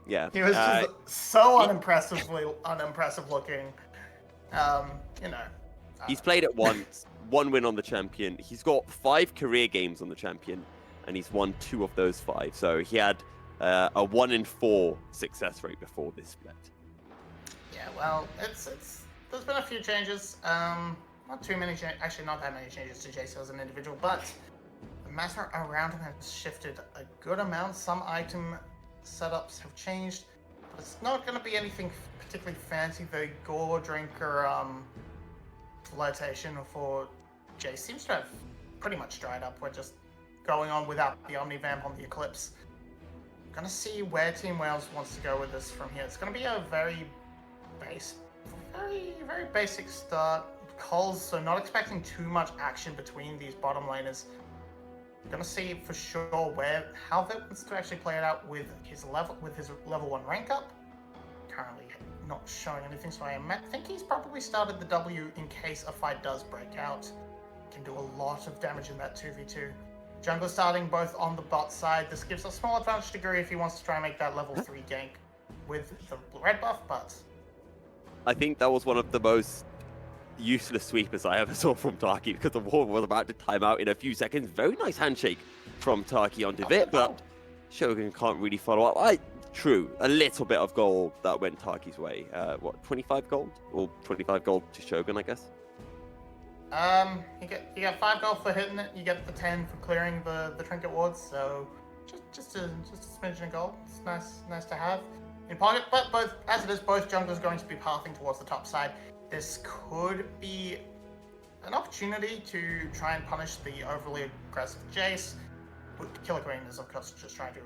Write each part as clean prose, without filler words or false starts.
Yeah. He was just so unimpressive looking. You know. He's played it once, 1 win on the champion. He's got 5 career games on the champion, and he's won 2 of those 5. So he had a 1 in 4 success rate before this split. Yeah, well, there's been a few changes. Not too many, actually not that many changes to JC as an individual, but the meta around him has shifted a good amount. Some item setups have changed, but it's not going to be anything particularly fancy. The gore drinker flirtation for Jay seems to have pretty much dried up. We're just going on without the Omnivamp on the Eclipse. I'm gonna see where Team Wales wants to go with this from here. It's gonna be a very basic start. Calls, so not expecting too much action between these bottom laners. Gonna see for sure how that wants to actually play it out with his level 1 rank up. Currently not showing anything, so I think he's probably started the W in case a fight does break out. Can do a lot of damage in that 2v2. Jungler starting both on the bot side. This gives a small advantage to Guri if he wants to try and make that level 3 gank with the red buff, but I think that was one of the most useless sweepers I ever saw from Taki, because the war was about to time out in a few seconds. Very nice handshake from Taki on Divit, but Shogun can't really follow up. True, a little bit of gold that went Taki's way. 25 gold? Or 25 gold to Shogun, I guess? You get 5 gold for hitting it. You get the 10 for clearing the trinket wards. So just a smidgen of gold. It's nice to have in pocket. But both junglers going to be pathing towards the top side. This could be an opportunity to try and punish the overly aggressive Jace. Killer Queen is of course just trying to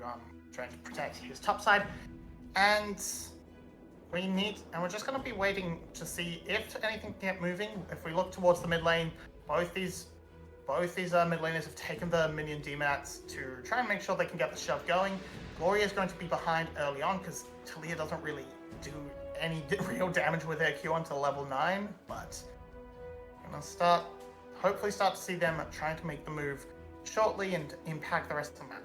protect his top side, and we're just going to be waiting to see if anything can get moving. If we look towards the mid lane, both these mid laners have taken the minion demats to try and make sure they can get the shove going. Gloria is going to be behind early on because Talia doesn't really do any real damage with their Q until level 9, but I'm going to hopefully start to see them trying to make the move shortly and impact the rest of the map.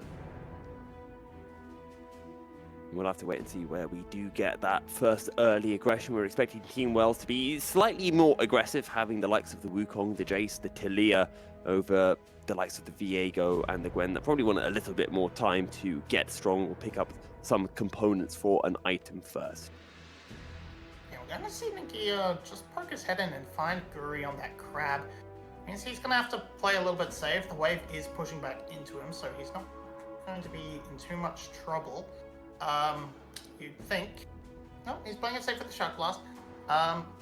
We'll have to wait and see where we do get that first early aggression. We're expecting Team Wales to be slightly more aggressive, having the likes of the Wukong, the Jace, the Talia over the likes of the Viego and the Gwen that probably want a little bit more time to get strong or pick up some components for an item first. Yeah, we're gonna see Nikia just poke his head in and find Guri on that crab. Means he's gonna have to play a little bit safe. The wave is pushing back into him, so he's not going to be in too much trouble. You'd think. No, he's playing it safe with the Shock Blast.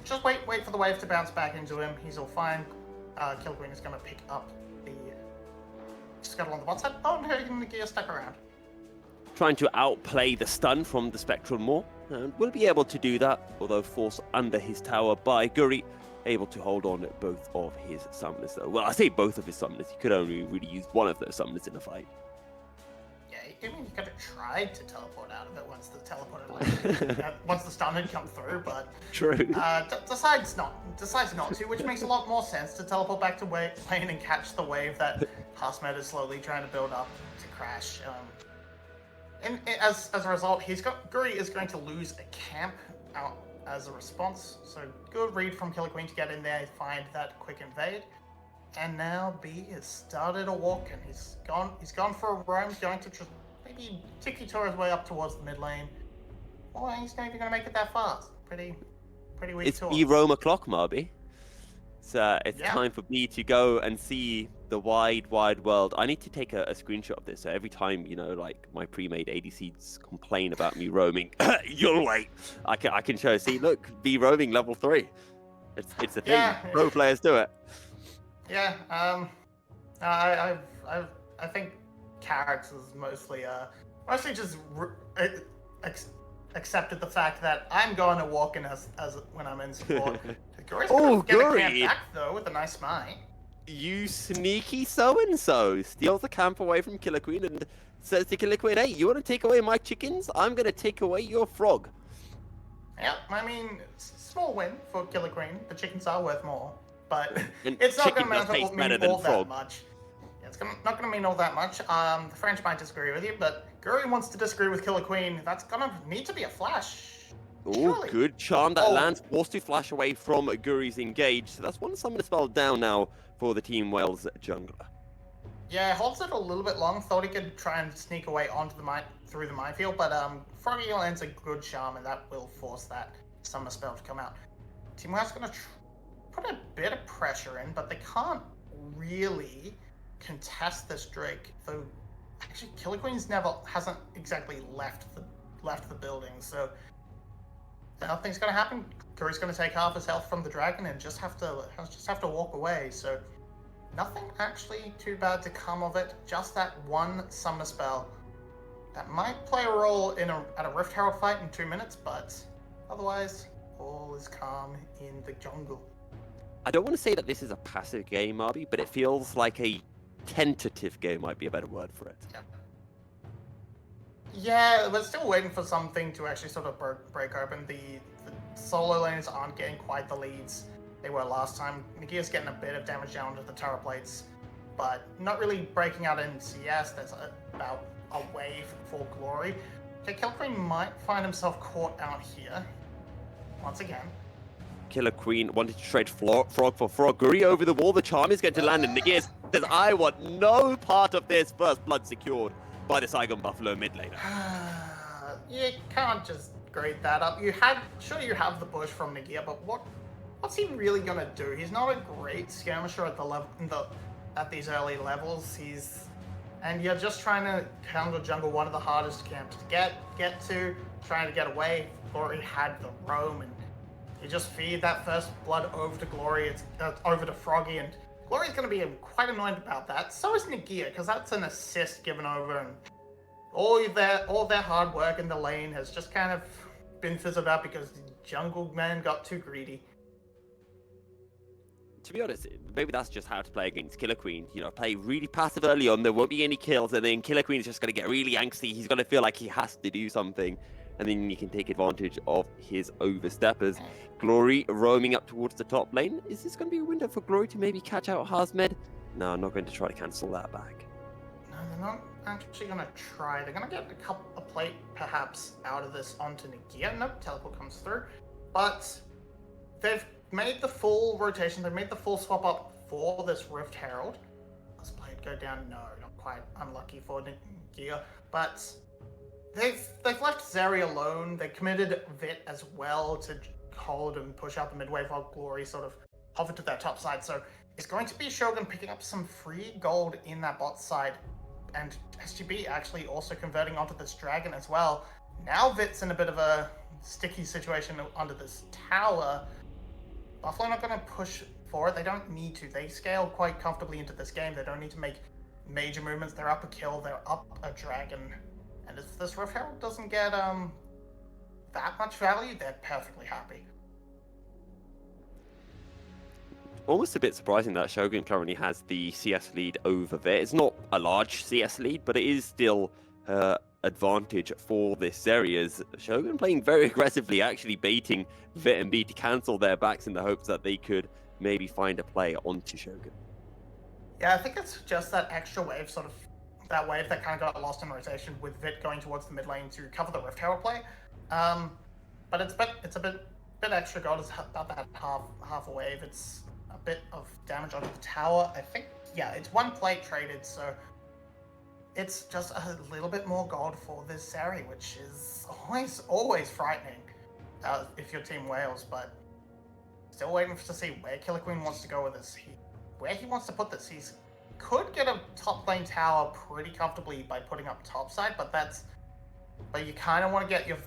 Just wait for the wave to bounce back into him. He's all fine. Killer Queen is going to pick up the scuttle on the bot side. Oh no, Nikia stuck around. Trying to outplay the stun from the Spectral more, and will be able to do that, although forced under his tower by Guri, able to hold on both of his summoners though. Well, I say both of his summoners, he could only really use one of those summoners in a fight. I mean, he could have tried to teleport out of it once the stun had come through, but true. Decides not to, which makes a lot more sense to teleport back to lane and catch the wave that Hasmed is slowly trying to build up to crash. And as a result, Guri is going to lose a camp out as a response. So good read from Killer Queen to get in there, find that quick invade. And now B has started a walk, and he's gone for a roam. He's going to just maybe tiki-tour his way up towards the mid lane. Well, he's not even going to make it that fast. Pretty weak It's tour. B roam o'clock, Marby. It's time for me to go and see the wide world. I need to take a screenshot of this. So every time, like my pre-made ADCs complain about me roaming, you'll wait. I can show. See, look, B roaming level 3. It's a thing. Yeah. Pro players do it. Yeah. I think Carrots is mostly just accepted the fact that I'm going to walk in as when I'm in support. Guri's gonna get a camp back though with a nice smite. You sneaky so-and-so steals the camp away from Killer Queen and says to Killer Queen, hey, you want to take away my chickens? I'm going to take away your frog. Yeah, I mean, it's a small win for Killer Queen. The chickens are worth more, but And it's not going to chicken does matter taste me better than all frog. that much. Yeah, It's not gonna mean all that much. The French might disagree with you, but Guri wants to disagree with Killer Queen. That's gonna need to be a flash. Oh, Surely. good charm that Oh. lands. Forced to flash away from Guri's engage. So that's one summon spell down now for the Team Wales jungler. Yeah, holds it a little bit long. Thought he could try and sneak away onto the through the minefield, but Froggy lands a good charm, and that will force that summer spell to come out. Team Wales gonna put a bit of pressure in, but they can't really contest this Drake. Though, actually, Killer Queen's hasn't exactly left the building, so nothing's gonna happen. Curry's gonna take half his health from the dragon and just have to walk away. So nothing actually too bad to come of it. Just that one summer spell that might play a role at a Rift Herald fight in 2 minutes, but otherwise all is calm in the jungle. I don't want to say that this is a passive game, Arby, but it feels like a tentative game might be a better word for it. Yeah, we're still waiting for something to actually sort of break open. The solo lanes aren't getting quite the leads they were last time. Nagia's getting a bit of damage down to the turret plates, but not really breaking out in CS. There's about a wave for Glory. Okay, Killqueen might find himself caught out here once again. Killer Queen wanted to trade Frog for Frog. Guri over the wall. The charm is going to land, and Nagia says, I want no part of this. First blood secured by the Saigon Buffalo mid laner. You can't just grade that up. Sure you have the bush from Nagia, but what's he really gonna do? He's not a great skirmisher at these early levels. And you're just trying to counter jungle, one of the hardest camps to get to, trying to get away. Glory had the roam, and you just feed that first blood over to Glory. It's over to Froggy, and Glory's going to be quite annoyed about that. So is Nagia, because that's an assist given over, and all their hard work in the lane has just kind of been fizzled out because the jungle man got too greedy. To be honest, maybe that's just how to play against Killer Queen. You know, play really passive early on, there won't be any kills, and then Killer Queen is just going to get really angsty. He's going to feel like he has to do something, and then you can take advantage of his oversteppers. Glory roaming up towards the top lane. Is this going to be a window for Glory to maybe catch out Hazmed? No, I'm not going to try to cancel that back. No, they're not actually going to try. They're going to get a plate perhaps out of this onto Nagia. Nope, teleport comes through. But they've made the full rotation. They've made the full swap up for this Rift Herald. Let's play it go down. No, not quite. Unlucky for Nagia. But they've left Zeri alone. They committed Vit as well to hold and push out the midway while Glory sort of hovered to their top side. So it's going to be Shogun picking up some free gold in that bot side, and SGB actually also converting onto this dragon as well. Now Vit's in a bit of a sticky situation under this tower. Buffalo not going to push for it. They don't need to. They scale quite comfortably into this game. They don't need to make major movements. They're up a kill. They're up a dragon. And if this Rift Herald doesn't get that much value, they're perfectly happy. Almost a bit surprising that Shogun currently has the CS lead over there. It's not a large CS lead, but it is still advantage for this area. As Shogun playing very aggressively, actually baiting Vit and B to cancel their backs in the hopes that they could maybe find a play onto Shogun. Yeah, I think it's just that extra wave, sort of that wave that kind of got lost in rotation with Vit going towards the mid lane to cover the Rift Herald play. But it's a bit extra gold. It's about that half a wave. It's a bit of damage onto the tower. I think, yeah, it's one plate traded, so it's just a little bit more gold for this Zeri, which is always frightening if you're Team Wales, but still waiting to see where Killer Queen wants to go with this. Where he wants to put this. He could get a top lane tower pretty comfortably by putting up top side, but you kind of want to get your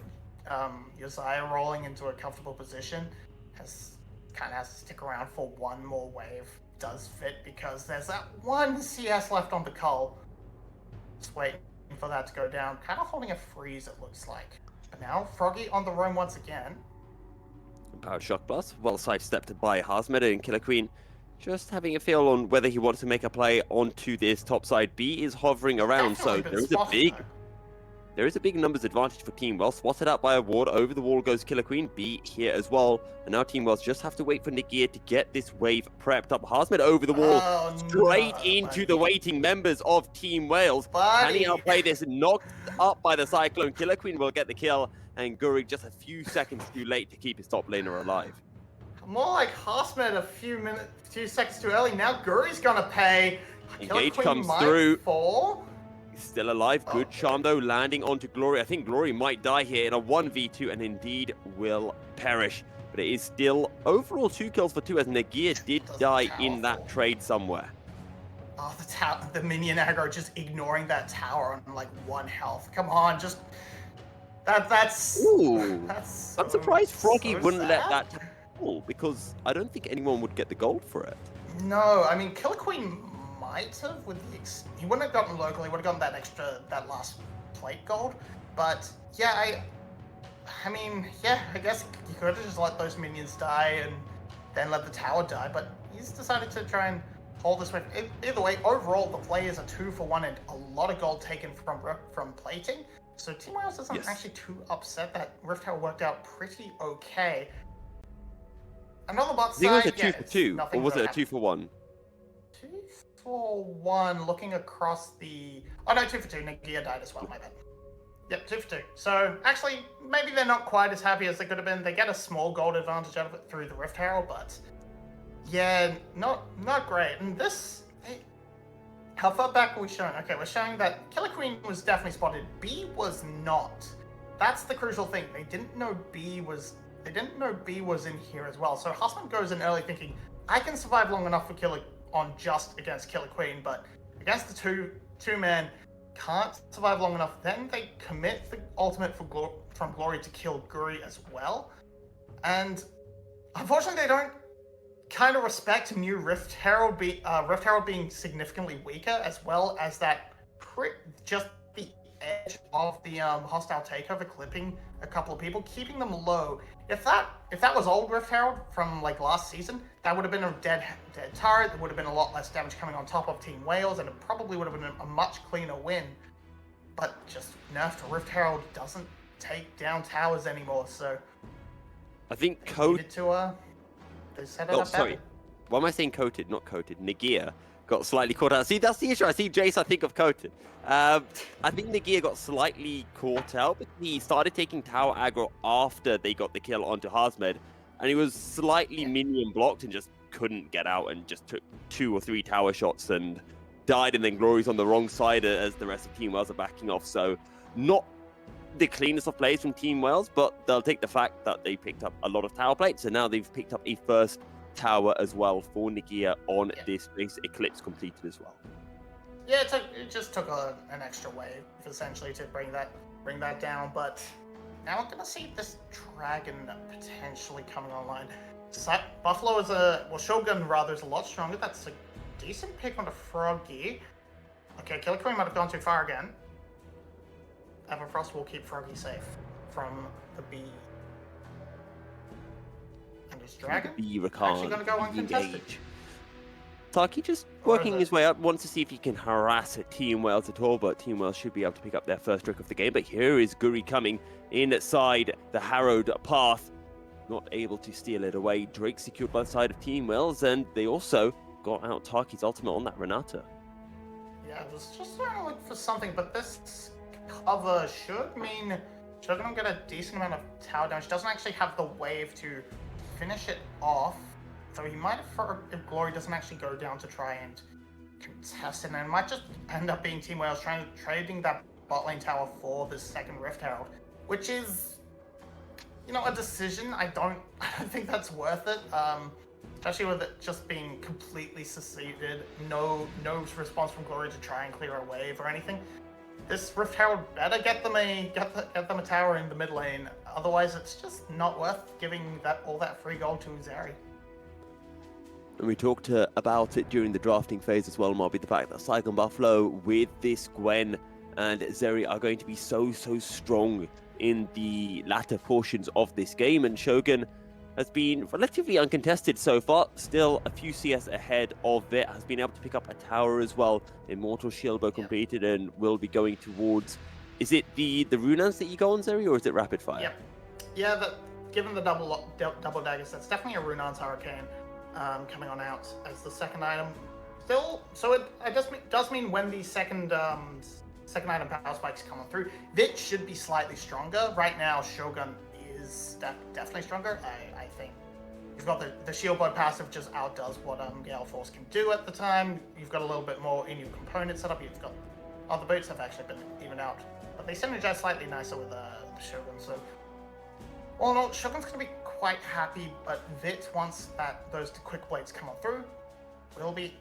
Xayah rolling into a comfortable position. Kind of has to stick around for one more wave. Does fit because there's that one CS left on the Cull. Just waiting for that to go down. Kind of holding a freeze, it looks like. But now Froggy on the roam once again. Power Shock Blast, well sidestepped by Hazmed, and Killer Queen just having a feel on whether he wants to make a play onto this top side. B is hovering around, Definitely so there is a big numbers advantage for Team Wells. Swatted out by a ward. Over the wall goes Killer Queen. B here as well. And now Team Wells just have to wait for Nagia to get this wave prepped up. Harsmed over the wall, straight into the waiting members of Team Wales. Can he outplay this? Knocked up by the Cyclone. Killer Queen will get the kill. And Guri just a few seconds too late to keep his top laner alive. More like Harsmed a few seconds too early. Now Guri's gonna pay. Engage comes through. Fall. Still alive. Good charm though, landing onto Glory. I think Glory might die here in a 1v2 and indeed will perish. But it is still overall 2 kills for 2 as Nagia did die in that trade somewhere. Oh, the minion aggro just ignoring that tower on like 1 health. Come on, just that's. Ooh, that's I'm surprised Froggy wouldn't sad. let that fall because I don't think anyone would get the gold for it. No, I mean Killer Queen might have he wouldn't have gotten local. He would have gotten that last plate gold. But yeah, I mean, yeah, I guess he could have just let those minions die and then let the tower die. But he's decided to try and hold this way. Either way, overall the play is a 2-for-1 and a lot of gold taken from plating. So Team Wales isn't actually too upset that Rift Tower worked out pretty okay. And on the bot side, I think it was a 2-for-2, or was it a 2-for-1? 2-for-1, looking across the... Oh no, 2-for-2, Nagia died as well, my bad. Yep, 2-for-2. So, actually, maybe they're not quite as happy as they could have been. They get a small gold advantage out of it through the Rift Herald, but... Yeah, not great. And this... How far back are we showing? Okay, we're showing that Killer Queen was definitely spotted. B was not. That's the crucial thing. They didn't know B was in here as well. So Harsmed goes in early thinking, I can survive long enough for just against Killer Queen, but against the two-man, can't survive long enough. Then they commit the ultimate from Glory to kill Guri as well. And unfortunately, they don't kind of respect new Rift Herald being significantly weaker, as well as that just the edge of the hostile takeover clipping a couple of people, keeping them low. If that was old Rift Herald from like last season, that would have been a dead turret. There would have been a lot less damage coming on top of Team Wales, and it probably would have been a much cleaner win. But just nerfed Rift Herald doesn't take down towers anymore, so I think Code. They set it up sorry. Why am I saying coated? Not coated. Nagia got slightly caught out. See, that's the issue. I see Jace, I think of coated. I think Nagia got slightly caught out, but he started taking tower aggro after they got the kill onto Harsmed, and he was slightly minion blocked and just couldn't get out and just took 2 or 3 tower shots and died, and then Glory's on the wrong side as the rest of Team Wales are backing off. So not the cleanest of plays from Team Wales, but they'll take the fact that they picked up a lot of tower plates, and now they've picked up a first tower as well for Nagia on this base. Eclipse completed as well. Yeah, it just took an extra wave essentially to bring that down, but now we're gonna see this dragon potentially coming online. Buffalo is Shogun rather is a lot stronger. That's a decent pick onto Froggy. Okay, Killer Queen might have gone too far again. Everfrost will keep Froggy safe from the bee. And his dragon actually going to go uncontested. Taki just working his way up, wants to see if he can harass Team Wales at all, but Team Wales should be able to pick up their first trick of the game. But here is Guri coming inside the harrowed path, not able to steal it away. Drake secured by the side of Team Wales, and they also got out Taki's ultimate on that Renata. Yeah, I was just trying to look for something, but this cover should mean Shogun get a decent amount of tower damage. Doesn't actually have the wave to finish it off, so he might have, if Glory doesn't actually go down to try and contest it, and it might just end up being Team Wales trading that bot lane tower for this second Rift Herald, which is, a decision. I don't think that's worth it. Especially with it just being completely seceded, no response from Glory to try and clear a wave or anything. This Rift Herald better get them a tower in the mid lane. Otherwise, it's just not worth giving all that free gold to Zeri. And we talked about it during the drafting phase as well, Mobby, the fact that Saigon Buffalo with this Gwen and Zeri are going to be so strong in the latter portions of this game, and Shogun has been relatively uncontested so far, still a few CS ahead of it, has been able to pick up a tower as well. Immortal Shieldbow completed and will be going towards Is it the Runans that you go on, Zeri, or is it rapid fire? Yep. Yeah, given the double daggers, that's definitely a Runan's Hurricane coming on out as the second item. Still, so it does mean when the second item power spikes come on through, Vit should be slightly stronger. Right now, Shogun is definitely stronger. I think you've got the shield blow passive just outdoes what Gale Force can do at the time. You've got a little bit more in your component setup. You've got the boots have actually been even out, but they synergize slightly nicer with the Shogun. So all in all, Shogun's going to be quite happy, but Vit, once those quick blades come on through, will be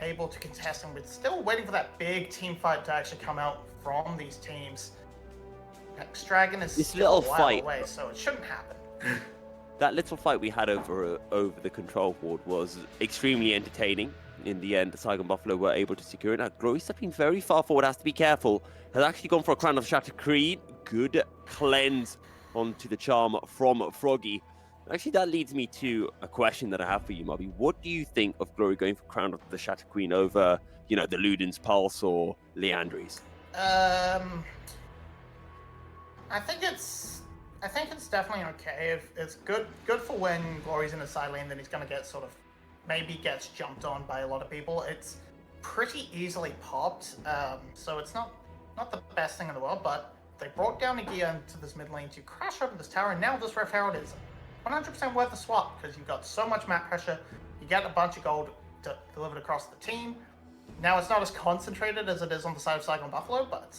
able to contest, and we're still waiting for that big team fight to actually come out from these teams. Next Dragon is this still little a while fight away, so it shouldn't happen. That little fight we had over the control board was extremely entertaining. In the end, the Saigon Buffalo were able to secure it. Now, Glory stepping very far forward, has to be careful. Has actually gone for a Crown of Shattered Creed. Good cleanse onto the charm from Froggy. Actually, that leads me to a question that I have for you, Mobby. What do you think of Glory going for Crown of the Shattered Queen over, the Luden's Pulse or Leandri's? I think it's definitely okay. If it's good for when Glory's in a side lane, then he's gonna get maybe gets jumped on by a lot of people. It's pretty easily popped, so it's not the best thing in the world. But they brought down Nagia into this mid lane to crash over this tower, and now this Ref Herald is 100% worth the swap because you've got so much map pressure. You get a bunch of gold delivered across the team. Now it's not as concentrated as it is on the side of Saigon Buffalo, but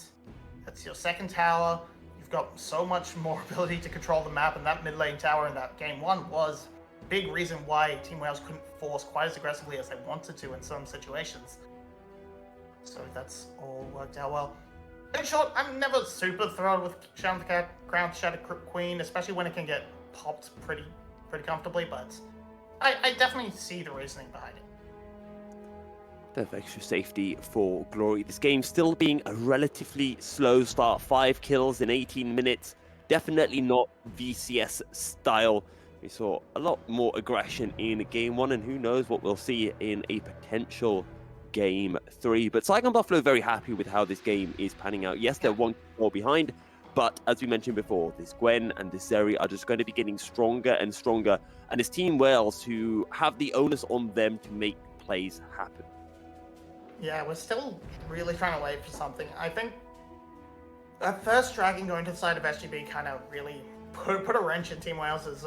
it's your second tower. You've got so much more ability to control the map, and that mid lane tower in that game one was a big reason why Team Wales couldn't force quite as aggressively as they wanted to in some situations. So that's all worked out well. In short, I'm never super thrilled with Crown of Shattered Queen, especially when it can get popped pretty comfortably, but I definitely see the reasoning behind it. Bit of extra safety for Glory. This game still being a relatively slow start. 5 kills in 18 minutes. Definitely not VCS style. We saw a lot more aggression in game 1, and who knows what we'll see in a potential game 3. But Saigon Buffalo very happy with how this game is panning out. Yes, they're 1 more behind, but as we mentioned before, this Gwen and this Zeri are just going to be getting stronger and stronger, and it's Team Wales who have the onus on them to make plays happen. Yeah, we're still really trying to wait for something. I think that first Dragon going to the side of SGB kind of really put a wrench in Team Wales's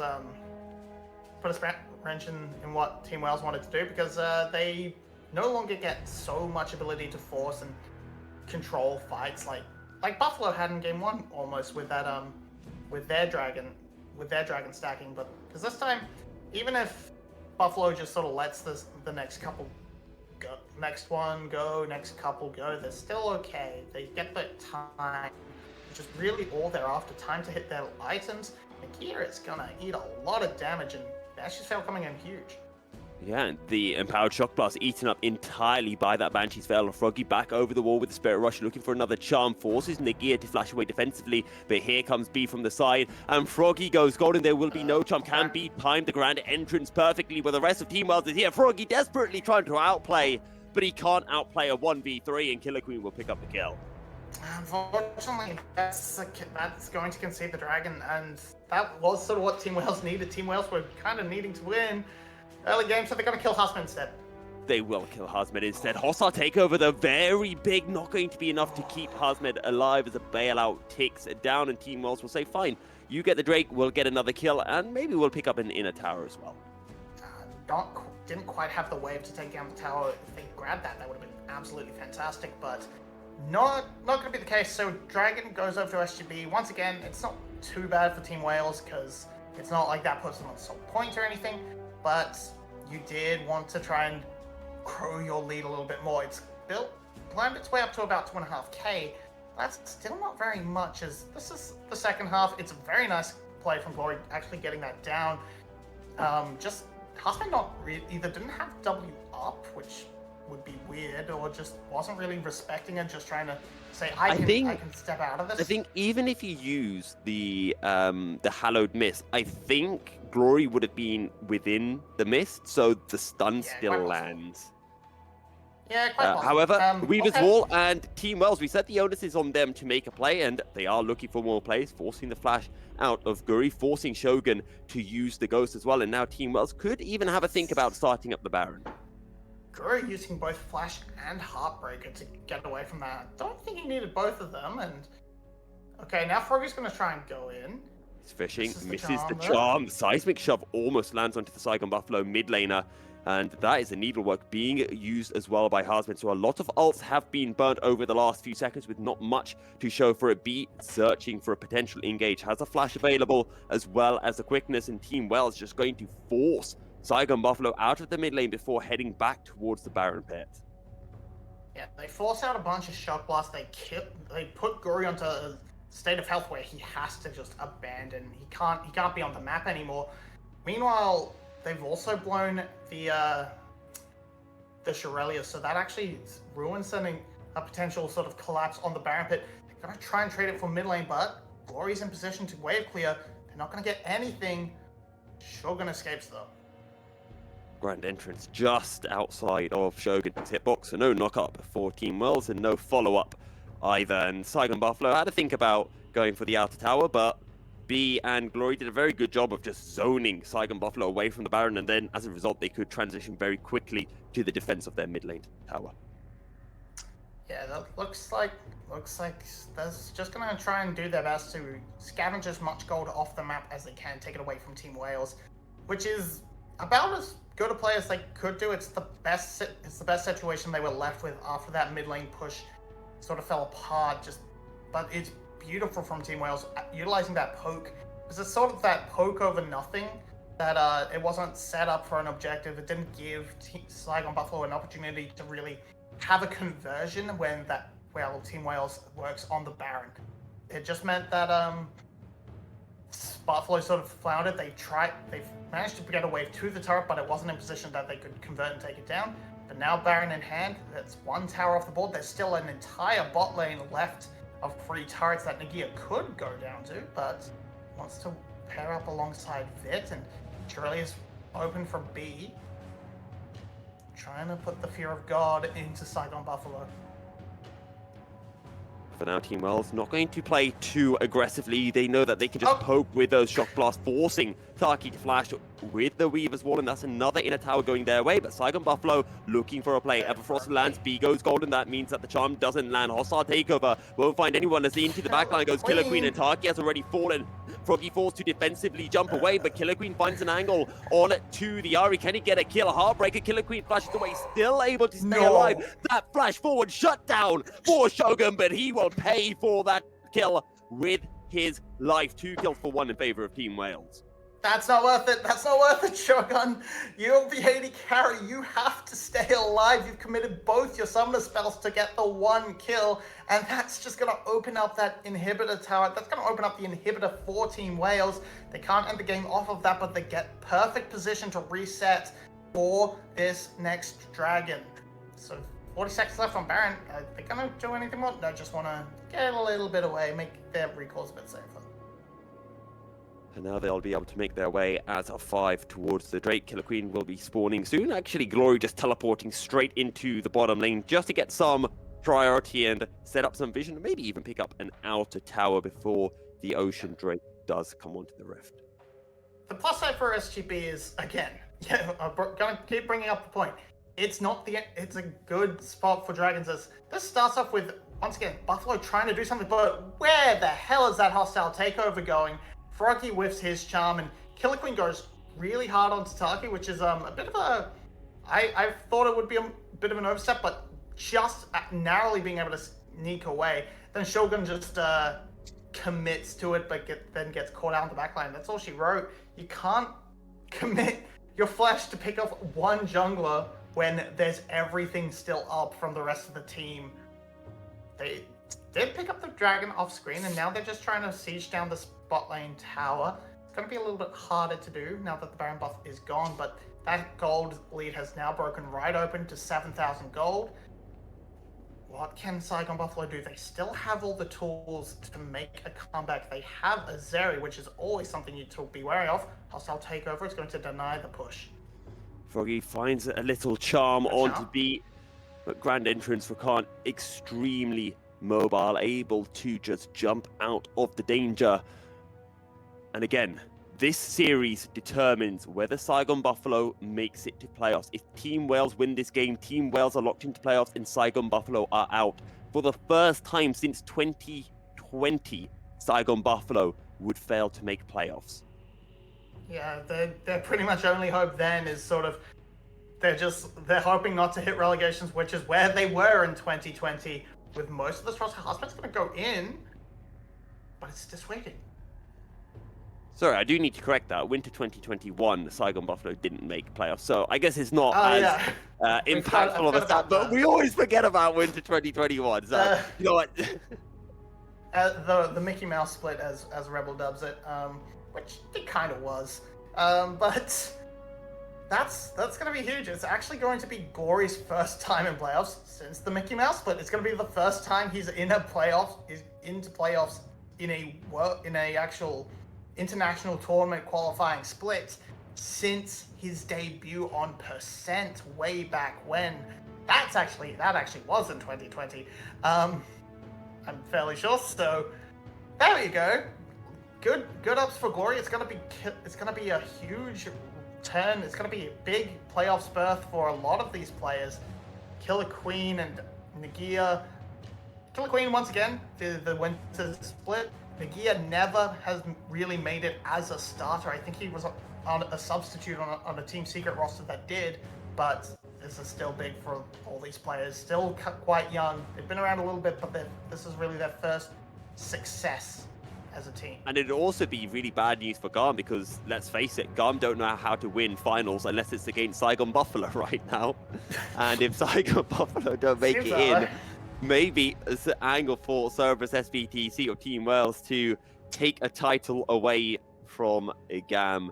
put a wrench in what Team Wales wanted to do, because they no longer get so much ability to force and control fights like Buffalo had in game 1 almost with that with their dragon stacking. But because this time, even if Buffalo just sort of lets the next couple go, next one go, next couple go, they're still okay. They get the time, which is really all they're after, time to hit their items. Nagia is gonna eat a lot of damage, and Banshee's Veil coming in huge. Yeah, and the Empowered Shock Blast eaten up entirely by that Banshee's Veil. Froggy back over the wall with the Spirit Rush, looking for another charm. Forces Nagia to flash away defensively, but here comes B from the side, and Froggy goes golden. There will be no charm. Can B time the grand entrance perfectly, where the rest of Team Wales is here. Froggy desperately trying to outplay, but he can't outplay a 1v3, and Killer Queen will pick up the kill. Unfortunately, that's going to concede the dragon, and that was sort of what Team Wales needed. Team Wales were kind of needing to win early game, so they're going to kill Husman instead. They will kill Hazmed instead. Hostile takeover, they're very big, not going to be enough to keep Hazmed alive as a bailout ticks down, and Team Wales will say, fine, you get the Drake, we'll get another kill, and maybe we'll pick up an inner tower as well. Didn't quite have the wave to take down the tower. If they grabbed that would have been absolutely fantastic, but not going to be the case. So Dragon goes over to SGB. Once again, it's not too bad for Team Wales, because it's not like that puts them on sole point or anything, but you did want to try and grow your lead a little bit more. It's climbed its way up to about 2.5k. That's still not very much, as this is the second half. It's a very nice play from Glory, actually getting that down. Just Husband either didn't have W up, which would be weird, or just wasn't really respecting it, just trying to say, I can step out of this. I think even if you use the Hallowed Mist, I think Glory would have been within the mist, so the stun still lands. Yeah, quite possible. However, Weaver's okay. Wall and Team Wells, we said the onus is on them to make a play, and they are looking for more plays, forcing the flash out of Guri, forcing Shogun to use the Ghost as well, and now Team Wells could even have a think about starting up the Baron. Guru using both Flash and Heartbreaker to get away from that. I don't think he needed both of them, and... Okay, now Froggy's going to try and go in. He's fishing, misses the charm, charm. The seismic shove almost lands onto the Saigon Buffalo mid laner. And that is a needlework being used as well by Harsman. So a lot of ults have been burnt over the last few seconds with not much to show for it. B searching for a potential engage. Has a flash available as well as the quickness. And Team Wells just going to force Saigon Buffalo out of the mid lane before heading back towards the Baron pit. Yeah, they force out a bunch of shock blasts. They put Guri onto a state of health where he has to just abandon. He can't be on the map anymore. Meanwhile, they've also blown the Shirelius, so that actually ruins a potential sort of collapse on the Baron pit. They're going to try and trade it for mid lane, but Glory's in position to wave clear. They're not going to get anything. Shogun escapes though. Grand entrance just outside of Shogun's hitbox, so no knock-up for Team Wells and no follow-up either. And Saigon Buffalo had to think about going for the outer tower, but B and Glory did a very good job of just zoning Saigon Buffalo away from the Baron, and then as a result they could transition very quickly to the defense of their mid lane tower. Yeah, that looks like they're just gonna try and do their best to scavenge as much gold off the map as they can, take it away from Team Wales, which is about as good a play as they could do. It's the best situation they were left with after that mid lane push sort of fell apart. But it's beautiful from Team Wales utilizing that poke. It's sort of that poke over nothing that it wasn't set up for an objective. It didn't give Saigon Buffalo an opportunity to really have a conversion when Team Wales works on the Baron. It just meant that Buffalo sort of floundered. They managed to get a wave to the turret, but it wasn't in position that they could convert and take it down. But now Baron in hand, that's one tower off the board. There's still an entire bot lane left of free turrets that Nagia could go down to, but wants to pair up alongside Vit, and Shirley is open for B. Trying to put the fear of God into Saigon Buffalo. For now, Team Wells not going to play too aggressively. They know that they can just poke with those shock blasts, forcing Taki to flash with the Weaver's Wall, and that's another inner tower going their way. But Saigon Buffalo looking for a play. Everfrost lands, B goes golden. That means that the charm doesn't land. Hostile takeover won't find anyone as into the backline goes Killer Queen, and Taki has already fallen. Froggy forced to defensively jump away, but Killer Queen finds an angle on to the Ari. Can he get a kill? Heartbreaker, Killer Queen flashes away, still able to stay alive. That flash forward shut down for Shogun, but he will pay for that kill with his life. 2 kills for 1 in favor of Team Wales. That's not worth it. That's not worth it, Shogun. You'll be AD carry. You have to stay alive. You've committed both your summoner spells to get the 1 kill, and that's just going to open up that inhibitor tower. That's going to open up the inhibitor for Team Wales. They can't end the game off of that, but they get perfect position to reset for this next dragon. So 40 seconds left on Baron. Are they going to do anything more? No, just want to get a little bit away, make their recalls a bit safer. And now they'll be able to make their way as a 5 towards the Drake. Killer Queen will be spawning soon. Actually, Glory just teleporting straight into the bottom lane just to get some priority and set up some vision, and maybe even pick up an outer tower before the Ocean Drake does come onto the Rift. The plus side for SGB is, again, I'm going to keep bringing up the point. It's a good spot for Dragons. As this starts off with, once again, Buffalo trying to do something, but where the hell is that hostile takeover going? Froggy whiffs his charm, and Killer Queen goes really hard onto Taki, which is a bit of a... I thought it would be a bit of an overstep, but just narrowly being able to sneak away. Then Shogun just commits to it, but then gets caught out in the backline. That's all she wrote. You can't commit your flash to pick off 1 jungler when there's everything still up from the rest of the team. They did pick up the dragon off screen, and now they're just trying to siege down the bot lane tower. It's going to be a little bit harder to do now that the Baron buff is gone, but that gold lead has now broken right open to 7,000 gold. What can Saigon Buffalo do? They still have all the tools to make a comeback. They have a Zeri, which is always something you to be wary of. Hostile takeover is going to deny the push. Froggy finds a little charm onto B. But Grand Entrance for Khan, extremely mobile, able to just jump out of the danger. And again, this series determines whether Saigon Buffalo makes it to playoffs. If Team Wales win this game, Team Wales are locked into playoffs and Saigon Buffalo are out. For the first time since 2020, Saigon Buffalo would fail to make playoffs. Yeah, their pretty much only hope then is sort of they're hoping not to hit relegations, which is where they were in 2020. With most of the roster, Husband's going to go in, but it's dissuading. Sorry, I do need to correct that. Winter 2021, the Saigon Buffalo didn't make playoffs, so I guess it's not as impactful of a stat, but we always forget about Winter 2021. So, you know what? The Mickey Mouse split, as Rebel dubs it, which it kind of was, but that's going to be huge. It's actually going to be Gory's first time in playoffs since the Mickey Mouse split. It's going to be the first time he's into playoffs in a actual international tournament qualifying split since his debut on Percent way back when. That actually was in 2020. I'm fairly sure. So there you go. Good ups for Gory. It's gonna be a huge turn. It's gonna be a big playoffs berth for a lot of these players. Killer Queen and Nagia. Killer Queen once again, the winter split. Nagia never has really made it as a starter. I think he was on a substitute on a Team Secret roster that did, but this is still big for all these players. Still quite young. They've been around a little bit, but this is really their first success as a team. And it'd also be really bad news for GARM because, let's face it, GARM don't know how to win finals unless it's against Saigon Buffalo right now. And if Saigon Buffalo don't make it in, maybe it's an angle for Cerberus, SBTC, or Team Wales to take a title away from a GAM.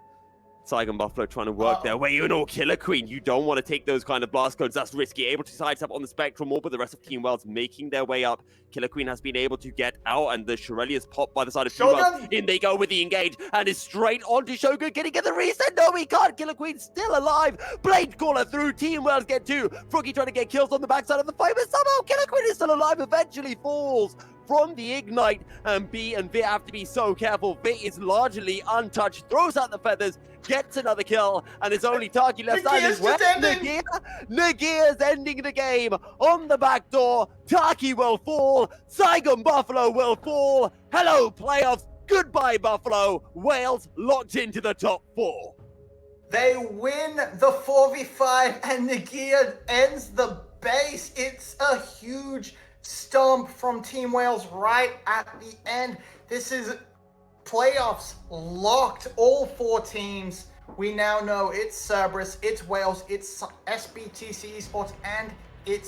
Saigon Buffalo trying to work their way in. Killer Queen, you don't want to take those kind of blast codes. That's risky. Able to sidestep on the spectrum more, but the rest of Team Wales making their way up. Killer Queen has been able to get out, and the Shirelia's popped by the side of Team Wales. In they go with the engage, and is straight onto Shogun. Can he get the reset? No, he can't. Killer Queen's still alive. Blade Caller through. Team Wales get two. Froggy trying to get kills on the backside of the fight, but somehow Killer Queen is still alive. Eventually falls from the ignite, and B and Vit have to be so careful. Vit is largely untouched, throws out the feathers, gets another kill, and it's only Taki left standing. Nagia's ending the game on the back door. Taki will fall. Saigon Buffalo will fall. Hello, playoffs. Goodbye, Buffalo. Wales locked into the top 4. They win the 4v5, and Nagia ends the base. It's a huge stomp from Team Wales right at the end. This is playoffs locked. All 4 teams. We now know it's Cerberus, it's Wales, it's SBTC Esports, and it's